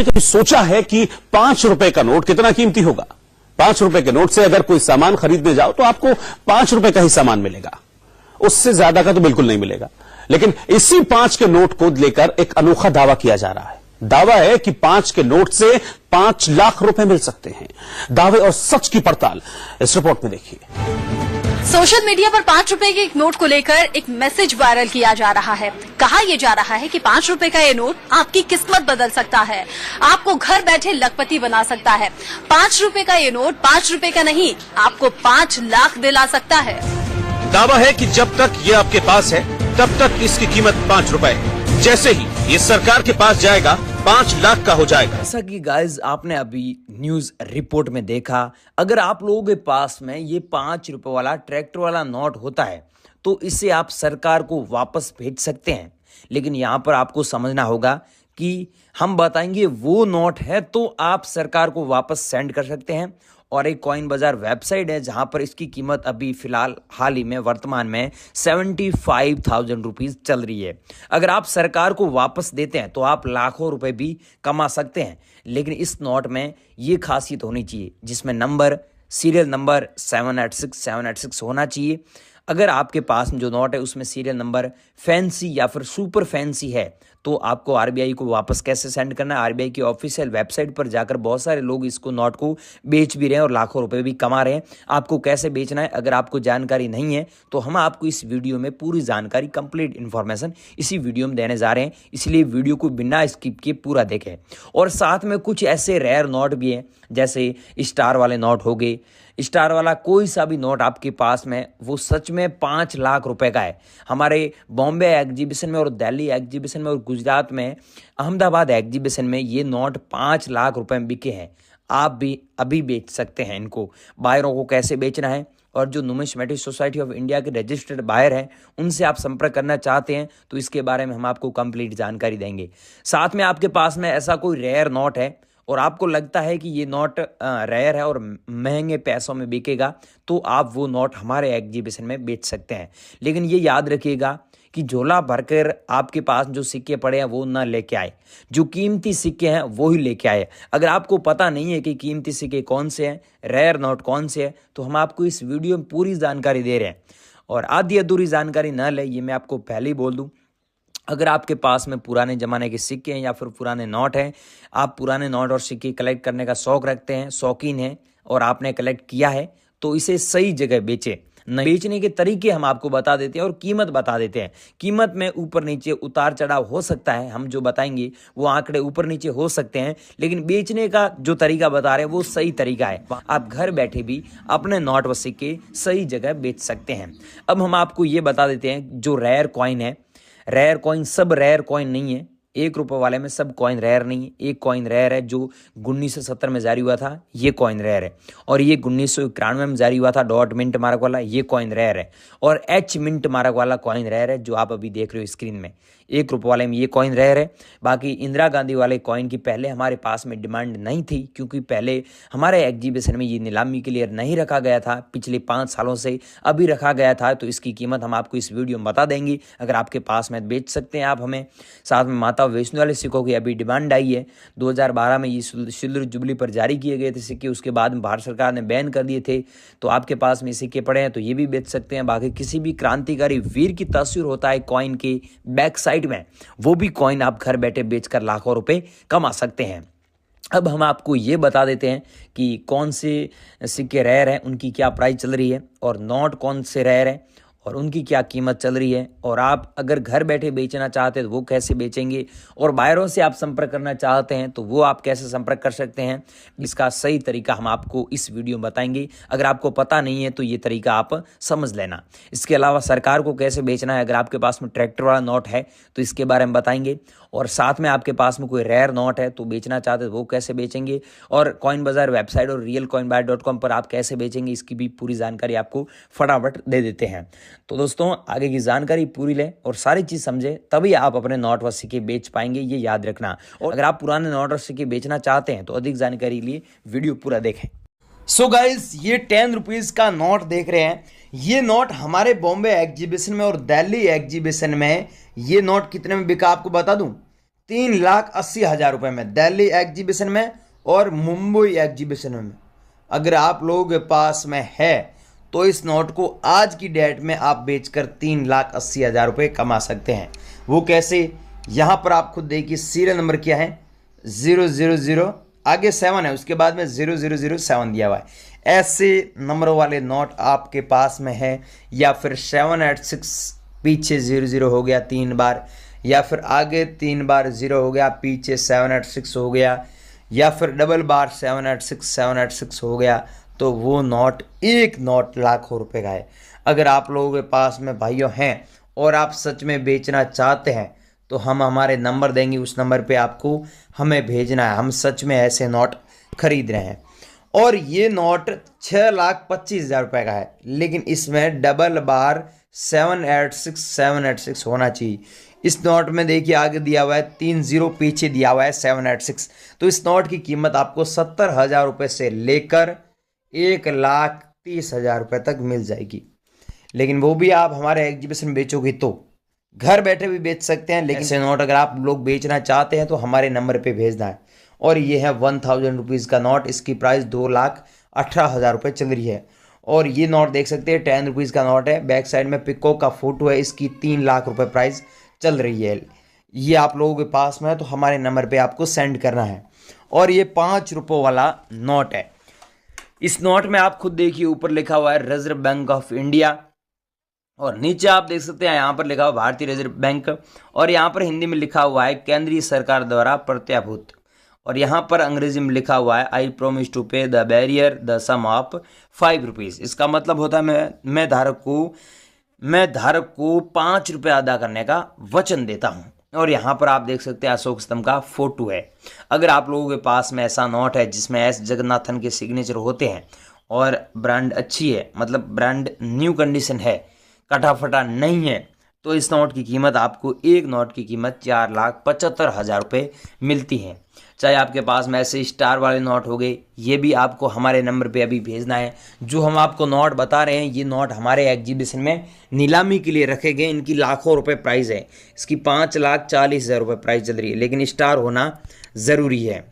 आपने कभी सोचा है कि 5 रुपए का नोट कितना कीमती होगा? 5 रुपए के नोट से अगर कोई सामान खरीदने जाओ तो आपको 5 रुपए का ही सामान मिलेगा, उससे ज्यादा का तो बिल्कुल नहीं मिलेगा। लेकिन इसी 5 के नोट को लेकर एक अनोखा दावा किया जा रहा है। दावा है कि 5 के नोट से 5 लाख रुपए मिल सकते हैं। दावे और सच की पड़ताल इस रिपोर्ट में देखिए। सोशल मीडिया पर 5 रुपए के एक नोट को लेकर एक मैसेज वायरल किया जा रहा है। कहा यह जा रहा है कि 5 रुपए का ये नोट आपकी किस्मत बदल सकता है, आपको घर बैठे लखपति बना सकता है। 5 रुपए का ये नोट 5 रुपए का नहीं, आपको 5 लाख दिला सकता है। दावा है कि जब तक ये आपके पास है तब तक इसकी कीमत 5 रुपए, जैसे ही ये सरकार के पास जाएगा 5 लाख का हो जाएगा। जैसा कि गाइज आपने अभी न्यूज रिपोर्ट में देखा, अगर आप लोगों के पास में ये 5 रुपए वाला ट्रैक्टर वाला नोट होता है तो इसे आप सरकार को वापस भेज सकते हैं। लेकिन यहाँ पर आपको समझना होगा कि हम बताएंगे वो नोट है तो आप सरकार को वापस सेंड कर सकते हैं। और एक कॉइन बाजार वेबसाइट है जहां पर इसकी कीमत अभी फिलहाल हाल ही में वर्तमान में 75,000 रुपीज चल रही है। अगर आप सरकार को वापस देते हैं तो आप लाखों रुपए भी कमा सकते हैं। लेकिन इस नोट में ये खासियत होनी चाहिए जिसमें नंबर सीरियल नंबर 786 होना चाहिए। अगर आपके पास जो नोट है उसमें सीरियल नंबर फैंसी या फिर सुपर फैंसी है तो आपको आरबीआई को वापस कैसे सेंड करना है। आरबीआई की ऑफिशियल वेबसाइट पर जाकर बहुत सारे लोग इसको नोट को बेच भी रहे हैं और लाखों रुपए भी कमा रहे हैं। आपको कैसे बेचना है अगर आपको जानकारी नहीं है तो हम आपको इस वीडियो में पूरी जानकारी कंप्लीट इन्फॉर्मेशन इसी वीडियो में देने जा रहे हैं, इसलिए वीडियो को बिना स्किप किए पूरा देखें। और साथ में कुछ ऐसे रेयर नोट भी हैं जैसे स्टार वाले नोट हो गए। स्टार वाला कोई सा भी नोट आपके पास में वो सच में 5 लाख रुपए का है। हमारे बॉम्बे एग्जीबिशन में और दिल्ली एग्जीबिशन में और गुजरात में अहमदाबाद एग्जीबिशन में ये नोट 5 लाख रुपए में बिके हैं। आप भी अभी बेच सकते हैं इनको। बायरों को कैसे बेचना है और जो न्यूमिस्मेटिक सोसाइटी ऑफ इंडिया के रजिस्टर्ड बायर हैं उनसे आप संपर्क करना चाहते हैं तो इसके बारे में हम आपको कंप्लीट जानकारी देंगे। साथ में आपके पास में ऐसा कोई रेयर नोट है और आपको लगता है कि ये नोट रेयर है और महंगे पैसों में बिकेगा तो आप वो नोट हमारे एग्जीबिशन में बेच सकते हैं। लेकिन ये याद रखिएगा कि झोला भरकर आपके पास जो सिक्के पड़े हैं वो ना लेके आए, जो कीमती सिक्के हैं वो ही लेके आए। अगर आपको पता नहीं है कि कीमती सिक्के कौन से हैं, रेयर नोट कौन से हैं, तो हम आपको इस वीडियो में पूरी जानकारी दे रहे हैं। और आधी अधूरी जानकारी ना ले, ये मैं आपको पहले ही बोल दूं। अगर आपके पास में पुराने ज़माने के सिक्के हैं या फिर पुराने नोट हैं, आप पुराने नोट और सिक्के कलेक्ट करने का शौक़ रखते हैं, शौकीन हैं और आपने कलेक्ट किया है तो इसे सही जगह बेचें। बेचने के तरीके हम आपको बता देते हैं और कीमत बता देते हैं। कीमत में ऊपर नीचे उतार चढ़ाव हो सकता है, हम जो बताएंगे वो आंकड़े ऊपर नीचे हो सकते हैं, लेकिन बेचने का जो तरीका बता रहे हैं वो सही तरीका है। आप घर बैठे भी अपने नोट व सिक्के सही जगह बेच सकते हैं। अब हम आपको ये बता देते हैं जो रेयर कॉइन है, रेयर कॉइन सब रेयर कॉइन नहीं है। 1 रुपये वाले में सब कॉइन रेयर नहीं है। एक कॉइन रेयर है जो 1970 में जारी हुआ था, ये कॉइन रेयर है। और ये 1991 में जारी हुआ था डॉट मिंट मार्क वाला, ये कॉइन रेयर है। और एच मिंट मार्क वाला कॉइन रेयर है जो आप अभी देख रहे हो स्क्रीन में। 1 रुपये वाले में ये कॉइन रेयर है। बाकी इंदिरा गांधी वाले कॉइन की पहले हमारे पास में डिमांड नहीं थी क्योंकि पहले हमारे एग्जीबिशन में ये नीलामी के लिए नहीं रखा गया था, पिछले 5 सालों से अभी रखा गया था। तो इसकी कीमत हम आपको इस वीडियो में बता देंगे। अगर आपके पास में बेच सकते हैं आप हमें। साथ में माता वैष्णो वाले सिक्कों की अभी डिमांड आई है। 2012 में ये सिल्वर जुबली पर जारी किए गए थे सिक्के, उसके बाद में भारत सरकार ने बैन कर दिए थे। तो आपके पास में सिक्के पड़े हैं तो ये भी बेच सकते हैं। बाकी किसी भी क्रांतिकारी वीर की तस्वीर होता है कॉइन के बैक साइड में, वो भी कॉइन आप घर बैठे बेचकर लाखों रुपए कमा सकते हैं। अब हम आपको ये बता देते हैं कि कौन से सिक्के रेयर हैं, उनकी क्या प्राइस चल रही है और नोट कौन से रेयर हैं और उनकी क्या कीमत चल रही है। और आप अगर घर बैठे बेचना चाहते हैं तो वो कैसे बेचेंगे, और बायरों से आप संपर्क करना चाहते हैं तो वो आप कैसे संपर्क कर सकते हैं, इसका सही तरीका हम आपको इस वीडियो में बताएंगे। अगर आपको पता नहीं है तो ये तरीका आप समझ लेना। इसके अलावा सरकार को कैसे बेचना है, अगर आपके पास में ट्रैक्टर वाला नोट है तो इसके बारे में बताएंगे। और साथ में आपके पास में कोई रेयर नोट है तो बेचना चाहते हैं तो वो कैसे बेचेंगे, और कॉइन बाजार वेबसाइट और realcoinbuyer.com पर आप कैसे बेचेंगे इसकी भी पूरी जानकारी आपको फटाफट दे देते हैं। तो दोस्तों आगे की जानकारी पूरी लें और सारी चीज़ समझें, तभी आप अपने नोट व सिक्के बेच पाएंगे, ये याद रखना। और अगर आप पुराने नोट और सिक्के बेचना चाहते हैं तो अधिक जानकारी के लिए वीडियो पूरा देखें। सो गाइस, ये 10 रुपीज़ का नोट देख रहे हैं। ये नोट हमारे बॉम्बे एग्जीबिशन में और दिल्ली एग्जीबिशन में ये नोट कितने में बिका आपको बता दूं। 3,80,000 रुपये में, दिल्ली एग्जीबिशन में और मुंबई एग्जीबिशन में। अगर आप लोगों के पास में है तो इस नोट को आज की डेट में आप बेचकर 3,80,000 रुपये कमा सकते हैं। वो कैसे, यहाँ पर आप खुद देखिए सीरियल नंबर क्या है, 000, आगे 7 है, उसके बाद में 0007 दिया हुआ है। ऐसे नंबर वाले नोट आपके पास में है, या फिर 786 पीछे 00 हो गया 3 बार, या फिर आगे 3 बार 0 हो गया, पीछे 786 हो गया, या फिर डबल बार 786 हो गया, तो वो नोट, एक नोट लाखों रुपए का है। अगर आप लोगों के पास में भाइयों हैं और आप सच में बेचना चाहते हैं तो हम हमारे नंबर देंगे, उस नंबर पे आपको हमें भेजना है। हम सच में ऐसे नोट खरीद रहे हैं। और ये नोट 6,25,000 रुपये का है, लेकिन इसमें डबल बार 786 होना चाहिए। इस नोट में देखिए आगे दिया हुआ है 3 0, पीछे दिया हुआ है 786। तो इस नोट की कीमत आपको 70,000 रुपये से लेकर 1,30,000 रुपये तक मिल जाएगी। लेकिन वो भी आप हमारे एग्जीबिशन में बेचोगे तो, घर बैठे भी बेच सकते हैं। लेकिन ऐसे नोट अगर आप लोग बेचना चाहते हैं तो हमारे नंबर पे भेजना है। और ये है 1,000 रुपीज़ का नोट, इसकी प्राइस 2,18,000 रुपये चल रही है। और ये नोट देख सकते हैं 10 रुपीज़ का नोट है, बैक साइड में पिको का फोटो है, इसकी 3 लाख रुपये प्राइस चल रही है। ये आप लोगों के पास में है तो हमारे नंबर पे आपको सेंड करना है। और ये 5 रुपये वाला नोट है। इस नोट में आप खुद देखिए ऊपर लिखा हुआ है रिजर्व बैंक ऑफ इंडिया, और नीचे आप देख सकते हैं यहाँ पर लिखा हुआ भारतीय रिजर्व बैंक, और यहाँ पर हिंदी में लिखा हुआ है केंद्रीय सरकार द्वारा प्रत्याभूत, और यहाँ पर अंग्रेजी में लिखा हुआ है I promise to pay the bearer the sum of 5 rupees. इसका मतलब होता है मैं धारक को 5 रुपये अदा करने का वचन देता हूँ। और यहाँ पर आप देख सकते हैं अशोक स्तंभ का फोटो है। अगर आप लोगों के पास में ऐसा नोट है जिसमें एस जगन्नाथन के सिग्नेचर होते हैं और ब्रांड अच्छी है, मतलब ब्रांड न्यू कंडीशन है, कटा फटा नहीं है, तो इस नोट की कीमत आपको, एक नोट की कीमत 4,75,000 रुपये मिलती है। चाहे आपके पास में ऐसे स्टार वाले नोट हो गए, ये भी आपको हमारे नंबर पे अभी भेजना है। जो हम आपको नोट बता रहे हैं ये नोट हमारे एग्जीबिशन में नीलामी के लिए रखे गए, इनकी लाखों रुपए प्राइस है। इसकी 5,40,000 रुपये प्राइस चल रही है, लेकिन स्टार होना ज़रूरी है।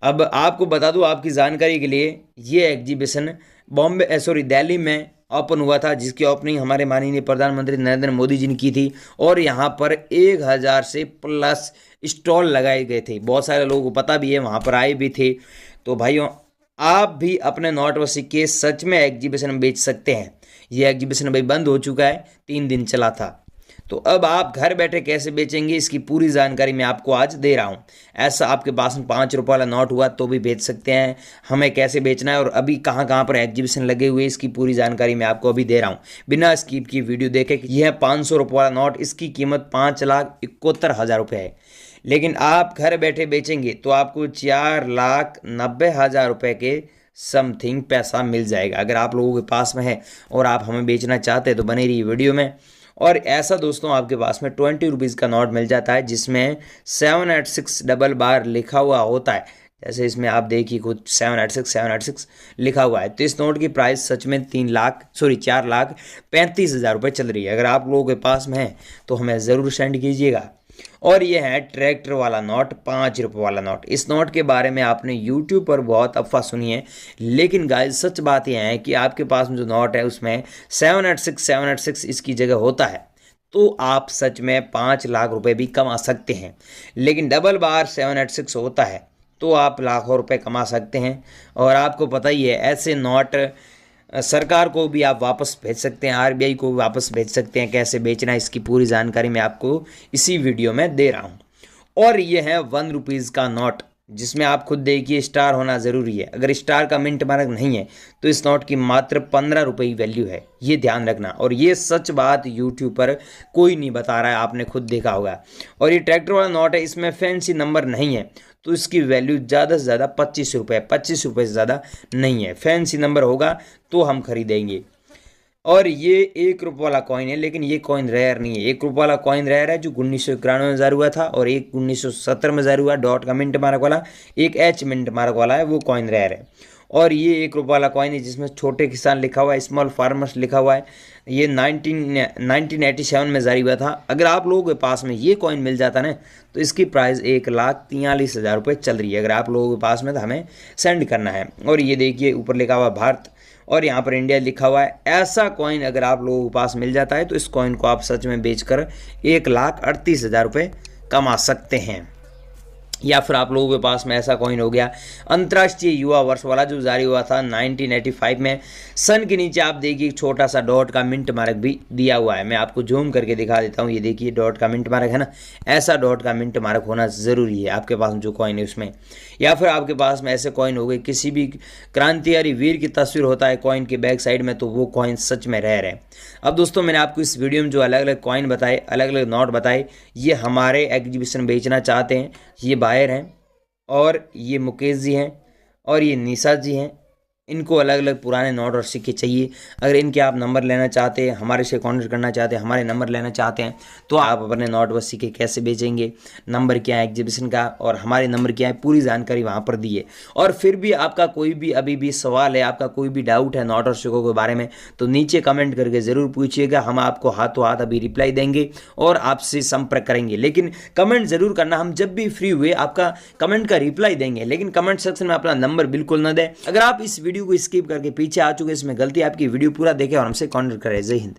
अब आपको बता दूं आपकी जानकारी के लिए, ये एग्जीबिशन दिल्ली में ओपन हुआ था, जिसकी ओपनिंग हमारे माननीय प्रधानमंत्री नरेंद्र मोदी जी ने की थी। और यहाँ पर 1,000 से प्लस स्टॉल लगाए गए थे। बहुत सारे लोगों को पता भी है, वहाँ पर आए भी थे। तो भाइयों, आप भी अपने नोट व सिक्के सच में एग्जीबिशन में बेच सकते हैं। ये एग्जीबिशन अभी बंद हो चुका है, 3 दिन चला था। तो अब आप घर बैठे कैसे बेचेंगे, इसकी पूरी जानकारी मैं आपको आज दे रहा हूं। ऐसा आपके पास में 5 रुपये वाला नोट हुआ तो भी बेच सकते हैं। हमें कैसे बेचना है और अभी कहां कहां पर एग्जीबिशन लगे हुए, इसकी पूरी जानकारी मैं आपको अभी दे रहा हूं, बिना स्किप की वीडियो देखे। यह है 500 रुपये वाला नोट, इसकी कीमत 5,71,000 रुपये है। लेकिन आप घर बैठे बेचेंगे तो आपको 4,90,000 रुपये के समथिंग पैसा मिल जाएगा। अगर आप लोगों के पास में है और आप हमें बेचना चाहते हैं तो बने रहिए वीडियो में। और ऐसा दोस्तों, आपके पास में 20 रुपीज़ का नोट मिल जाता है जिसमें 786 डबल बार लिखा हुआ होता है। जैसे इसमें आप देखिए कुछ 786 लिखा हुआ है। तो इस नोट की प्राइस सच में 4,35,000 रुपये चल रही है। अगर आप लोगों के पास में है तो हमें ज़रूर सेंड कीजिएगा। और ये है ट्रैक्टर वाला नोट, 5 रुपये वाला नोट। इस नोट के बारे में आपने YouTube पर बहुत अफवाह सुनी है, लेकिन गाइस सच बात यह है कि आपके पास में जो नोट है उसमें 786 इसकी जगह होता है, तो आप सच में 5 लाख रुपए भी कमा सकते हैं। लेकिन डबल बार 786 होता है तो आप लाखों रुपए कमा सकते हैं। और आपको पता ही है, ऐसे नोट सरकार को भी आप वापस भेज सकते हैं, RBI को भी वापस भेज सकते हैं। कैसे बेचना है इसकी पूरी जानकारी मैं आपको इसी वीडियो में दे रहा हूं। और ये है 1 रुपीज़ का नोट, जिसमें आप खुद देखिए स्टार होना ज़रूरी है। अगर स्टार का मिंट मार्क नहीं है तो इस नोट की मात्र 15 रुपये की वैल्यू है, ये ध्यान रखना। और ये सच बात YouTube पर कोई नहीं बता रहा है, आपने खुद देखा होगा। और ये ट्रैक्टर वाला नोट है, इसमें फैंसी नंबर नहीं है, तो इसकी वैल्यू ज़्यादा से ज़्यादा 25 रुपये, 25 रुपये से ज़्यादा नहीं है। फैंसी नंबर होगा तो हम खरीदेंगे। और ये 1 रुपये वाला कॉइन है, लेकिन ये कॉइन रेयर नहीं है। 1 रुपये वाला कॉइन रेयर है जो 1991 में जारी हुआ था, और एक 1970 में जारी हुआ डॉट का मिंट मार्क वाला, एक H मिंट मार्क वाला है, वो कॉइन रेयर है। और ये 1 रुपये वाला कॉइन है जिसमें छोटे किसान लिखा हुआ है, स्मॉल फार्मर्स लिखा हुआ है। ये 1987 में जारी हुआ था। अगर आप लोगों के पास में ये कॉइन मिल जाता ना तो इसकी प्राइस 1,43,000 रुपये चल रही है। अगर आप लोगों के पास में तो हमें सेंड करना है। और ये देखिए ऊपर लिखा हुआ भारत और यहाँ पर इंडिया लिखा हुआ है। ऐसा कॉइन अगर आप लोगों के पास मिल जाता है तो इस कॉइन को आप सच में बेचकर 1,38,000 रुपये कमा सकते हैं। या फिर आप लोगों के पास में ऐसा कॉइन हो गया अंतर्राष्ट्रीय युवा वर्ष वाला जो जारी हुआ था 1985 में। सन के नीचे आप देखिए छोटा सा डॉट का मिंट मार्क भी दिया हुआ है। मैं आपको जूम करके दिखा देता हूँ। ये देखिए डॉट का मिंट मार्क है ना, ऐसा डॉट का मिंट मार्क होना ज़रूरी है आपके पास जो कॉइन है उसमें। या फिर आपके पास में ऐसे कॉइन हो गए किसी भी क्रांतिकारी वीर की तस्वीर होता है कॉइन के बैक साइड में, तो वो कॉइन सच में रेयर है। अब दोस्तों मैंने आपको इस वीडियो में जो अलग अलग कॉइन बताए, अलग अलग नोट बताए, ये हमारे एग्जीबिशन बेचना चाहते हैं। ये बायर हैं और ये मुकेश जी हैं और ये निशा जी हैं। इनको अलग अलग पुराने नोट और सिक्के चाहिए। अगर इनके आप नंबर लेना चाहते हैं, हमारे से कॉन्टेक्ट करना चाहते हैं, हमारे नंबर लेना चाहते हैं, तो आप अपने नोट व सिक्के कैसे बेचेंगे, नंबर क्या है एग्जीबिशन का और हमारे नंबर क्या है, पूरी जानकारी वहाँ पर दी है। और फिर भी आपका कोई भी अभी भी सवाल है, आपका कोई भी डाउट है नोट और सिक्कों के बारे में, तो नीचे कमेंट करके ज़रूर पूछिएगा। हम आपको हाथों हाथ अभी रिप्लाई देंगे और आपसे संपर्क करेंगे। लेकिन कमेंट ज़रूर करना, हम जब भी फ्री हुए आपका कमेंट का रिप्लाई देंगे, लेकिन कमेंट सेक्शन में अपना नंबर बिल्कुल न दें। अगर आप इस वीडियो को स्किप करके पीछे आ चुके, इसमें गलती आपकी, वीडियो पूरा देखें और हमसे कॉन्टेक्ट करें। जय हिंद।